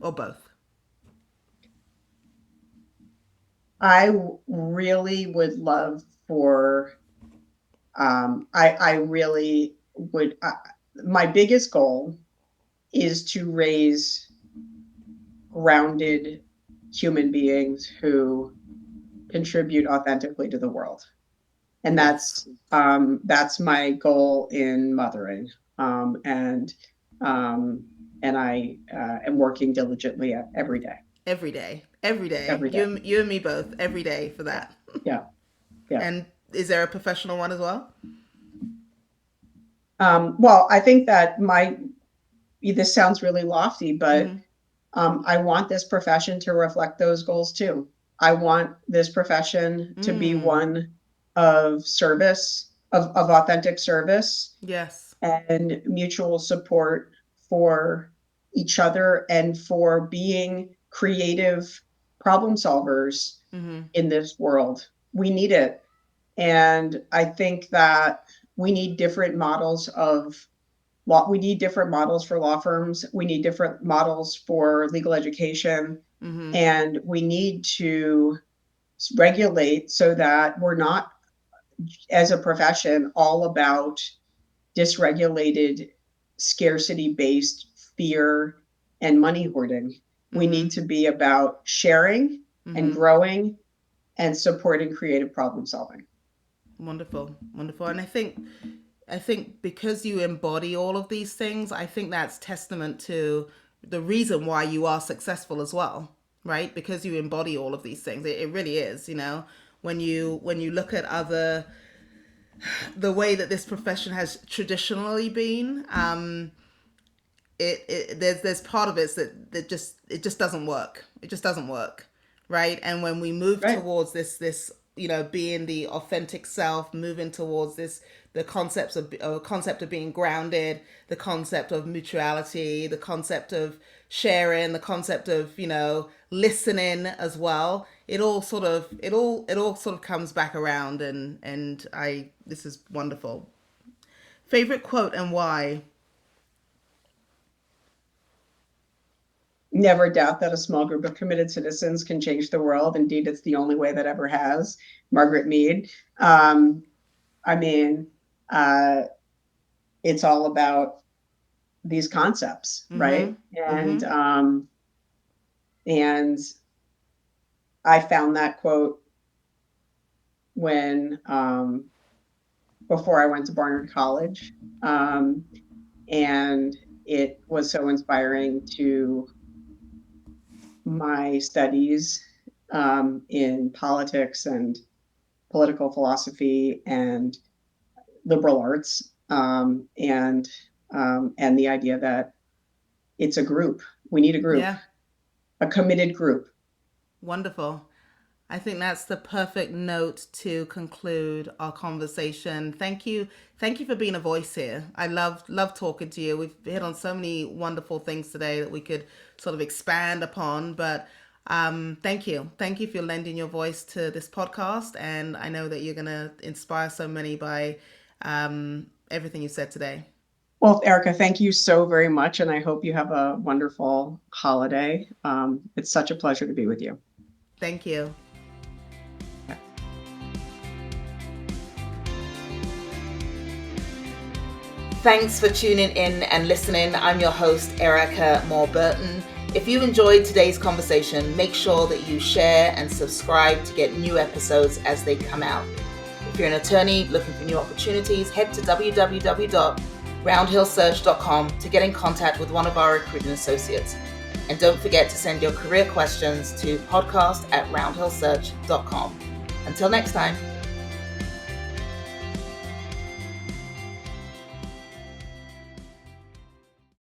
or both. I really would love for, I really would, my biggest goal is to raise grounded human beings who contribute authentically to the world. And Yes. that's my goal in mothering. And I am working diligently every day. Every day. Every day. Every day. You and me both. Every day for Yeah. that. Yeah. Yeah. And is there a professional one as well? Well, I think that this sounds really lofty, but I want this profession to reflect those goals too. I want this profession to be one of service, of authentic service Yes. and mutual support for each other and for being creative problem solvers in this world. We need it. And I think that we need different models of law. We need different models for law firms. We need different models for legal education. And we need to regulate so that we're not, as a profession, all about dysregulated, scarcity-based fear and money hoarding. We need to be about sharing and growing and supporting creative problem solving. Wonderful. Wonderful. And I think because you embody all of these things, I think that's testament to the reason why you are successful as well, right? Because you embody all of these things. It really is, you know, when you look at the way that this profession has traditionally been, there's part of it that just doesn't work. It just doesn't work, right? And when we move Right. towards this being the authentic self, moving towards the concept of being grounded, the concept of mutuality, the concept of sharing, the concept of listening as well. It all sort of comes back around, and this is wonderful. Favorite quote and why? Never doubt that a small group of committed citizens can change the world. Indeed, it's the only way that ever has. Margaret Mead. I mean, it's all about these concepts, right? And I found that quote when before I went to Barnard College, and it was so inspiring to my studies in politics and political philosophy and liberal arts, and the idea that it's a group. We need a group, Yeah. a committed group. Wonderful. I think that's the perfect note to conclude our conversation. Thank you. Thank you for being a voice here. I love talking to you. We've hit on so many wonderful things today that we could sort of expand upon, but thank you. Thank you for lending your voice to this podcast, and I know that you're going to inspire so many by everything you said today. Well, Erica, thank you so very much, and I hope you have a wonderful holiday. It's such a pleasure to be with you. Thank you. Thanks for tuning in and listening. I'm your host, Erica Moore-Burton. If you enjoyed today's conversation, make sure that you share and subscribe to get new episodes as they come out. If you're an attorney looking for new opportunities, head to www.roundhillsearch.com to get in contact with one of our recruiting associates. And don't forget to send your career questions to podcast@roundhillsearch.com. Until next time.